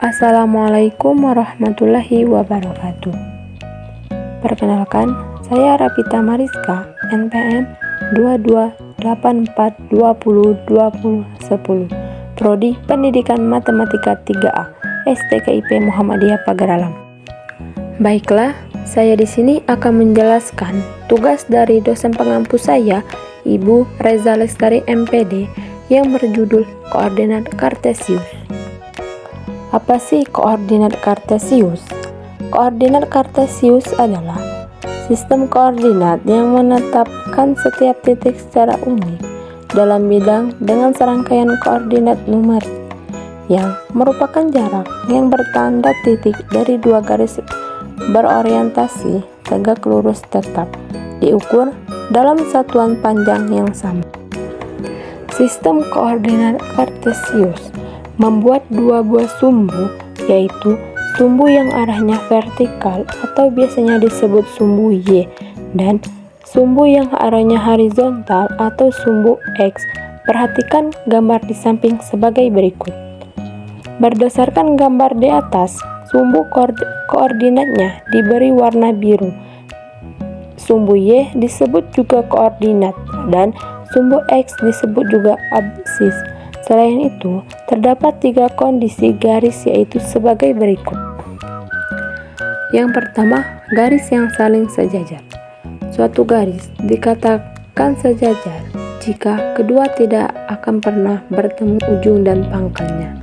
Assalamualaikum warahmatullahi wabarakatuh. Perkenalkan, saya Rapita Mariska, NPM 2284202010, Prodi Pendidikan Matematika 3A, STKIP Muhammadiyah Pagar Alam. Baiklah, saya di sini akan menjelaskan tugas dari dosen pengampu saya, Ibu Reza Lestari MPD, yang berjudul Koordinat Kartesius. Apa sih koordinat Kartesius? Koordinat Kartesius adalah sistem koordinat yang menetapkan setiap titik secara unik dalam bidang dengan serangkaian koordinat numerik yang merupakan jarak yang bertanda titik dari dua garis berorientasi tegak lurus tetap diukur dalam satuan panjang yang sama. Sistem koordinat Kartesius membuat dua buah sumbu, yaitu sumbu yang arahnya vertikal atau biasanya disebut sumbu Y, dan sumbu yang arahnya horizontal atau sumbu X. Perhatikan gambar di samping sebagai berikut. Berdasarkan gambar di atas, sumbu koordinatnya diberi warna biru. Sumbu Y disebut juga koordinat dan sumbu X disebut juga absis. Selain itu, terdapat 3 kondisi garis yaitu sebagai berikut. Yang pertama, garis yang saling sejajar. Suatu garis dikatakan sejajar jika kedua tidak akan pernah bertemu ujung dan pangkalnya.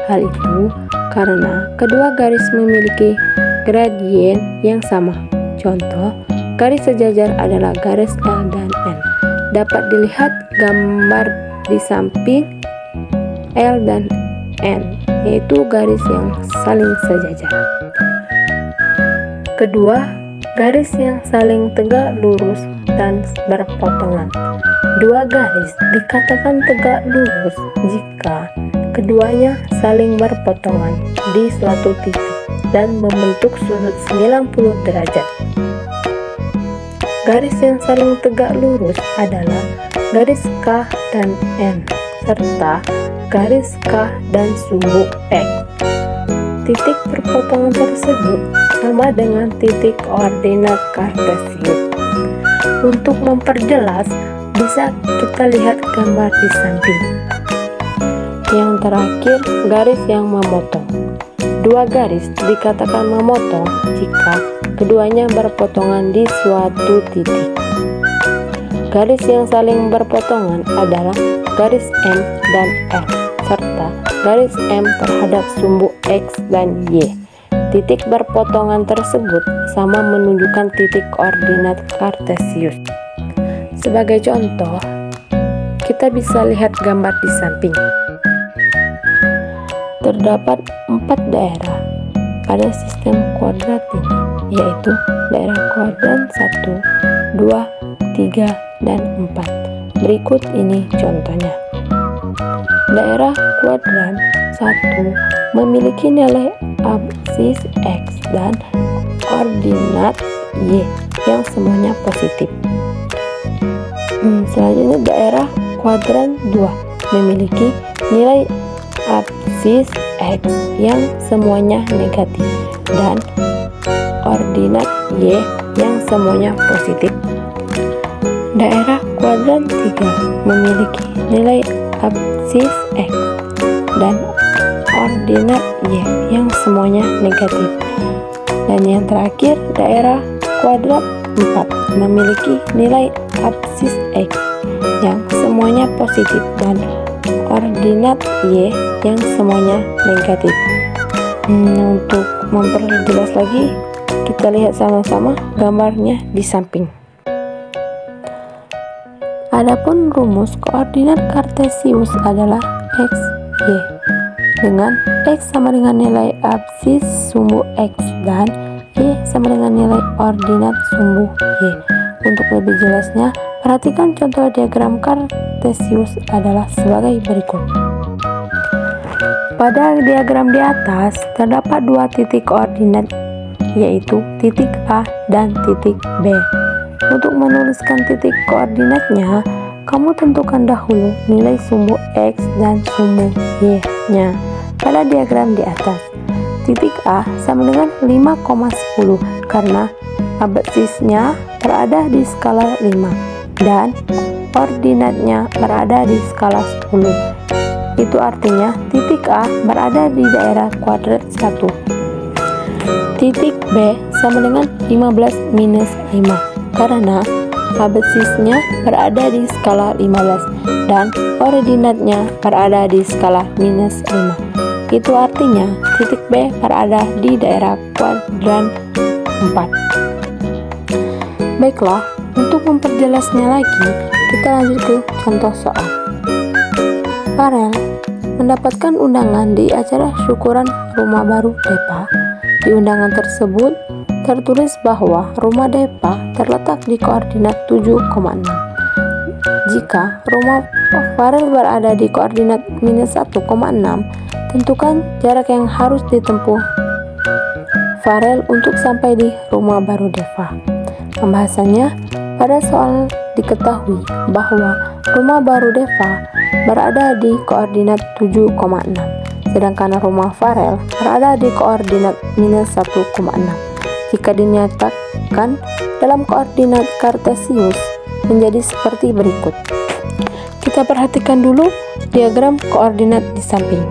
Hal itu karena kedua garis memiliki gradien yang sama. Contoh, garis sejajar adalah garis L dan N. Dapat dilihat gambar di samping L dan N, yaitu garis yang saling sejajar. Kedua, garis yang saling tegak lurus dan berpotongan. Dua garis dikatakan tegak lurus jika keduanya saling berpotongan di suatu titik dan membentuk sudut 90 derajat. Garis yang saling tegak lurus adalah garis K dan N, serta garis K dan sumbu X. Titik perpotongan tersebut sama dengan titik koordinat Kartesius. Untuk memperjelas, bisa kita lihat gambar di samping. Yang terakhir, garis yang memotong. Dua garis dikatakan memotong jika keduanya berpotongan di suatu titik. Garis yang saling berpotongan adalah garis M dan L, serta garis M terhadap sumbu X dan Y. Titik berpotongan tersebut sama menunjukkan titik koordinat Kartesius. Sebagai contoh, kita bisa lihat gambar di samping. Terdapat 4 daerah pada sistem kuadrat ini, yaitu daerah kuadran 1, 2, 3, dan 4. Berikut ini contohnya. Daerah kuadran 1 memiliki nilai absis X dan koordinat Y yang semuanya positif. Selanjutnya daerah kuadran 2 memiliki nilai absis X yang semuanya negatif dan koordinat Y yang semuanya positif. Daerah kuadran 3 memiliki nilai absis X dan koordinat Y yang semuanya negatif. Dan yang terakhir, daerah kuadrat 4 memiliki nilai absis X yang semuanya positif dan koordinat Y yang semuanya negatif. Untuk memperjelas lagi, kita lihat sama-sama gambarnya di samping. Adapun rumus koordinat Kartesius adalah X, Y, dengan X sama dengan nilai absis sumbu X dan Y sama dengan nilai ordinat sumbu Y. Untuk lebih jelasnya, perhatikan contoh diagram Kartesius adalah sebagai berikut. Pada diagram di atas terdapat 2 titik koordinat, yaitu titik A dan titik B. Untuk menuliskan titik koordinatnya, kamu tentukan dahulu nilai sumbu X dan sumbu Y-nya. Pada pada diagram di atas. Titik A sama dengan 5,10 karena absisnya berada di skala 5 dan koordinatnya berada di skala 10. Itu artinya titik A berada di daerah kuadrat 1. Titik B sama dengan 15 minus 5 karena absisnya berada di skala 15 dan koordinatnya berada di skala minus 5. Itu artinya titik B berada di daerah kuadran 4. Baiklah, untuk memperjelasnya lagi, kita lanjut ke contoh soal. Farel mendapatkan undangan di acara syukuran rumah baru Depa. Di undangan tersebut tertulis bahwa rumah Depa terletak di koordinat 7,6. Jika rumah Farel berada di koordinat minus 1,6, tentukan jarak yang harus ditempuh Farel untuk sampai di rumah baru Depa. Pembahasannya, pada soal diketahui bahwa rumah baru Depa berada di koordinat 7,6, sedangkan rumah Farel berada di koordinat minus 1,6. Jika dinyatakan dalam koordinat kartesius menjadi seperti berikut. Kita perhatikan dulu diagram koordinat di samping.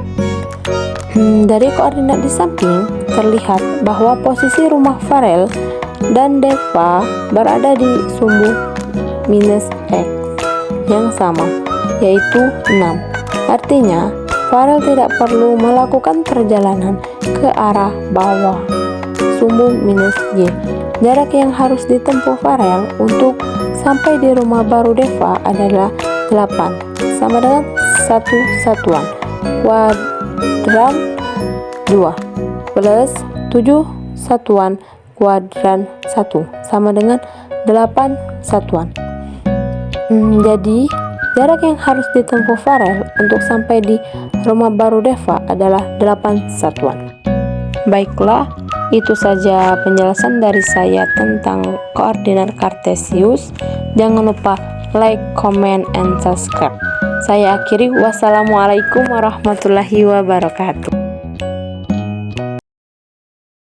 Dari koordinat di samping terlihat bahwa posisi rumah Farel dan Depa berada di sumbu minus X yang sama, yaitu 6. Artinya, Farel tidak perlu melakukan perjalanan ke arah bawah sumbu minus Y. Jarak yang harus ditempuh Farel untuk sampai di rumah baru Depa adalah 8 sama dengan 1 satuan kuadran 2 plus 7 satuan kuadran 1 sama dengan 8 satuan. Jadi jarak yang harus ditempuh Farel untuk sampai di rumah baru Depa adalah 8 satuan. Baiklah, itu saja penjelasan dari saya tentang koordinat kartesius. Jangan lupa like, comment, and subscribe. Saya akhiri, wassalamualaikum warahmatullahi wabarakatuh.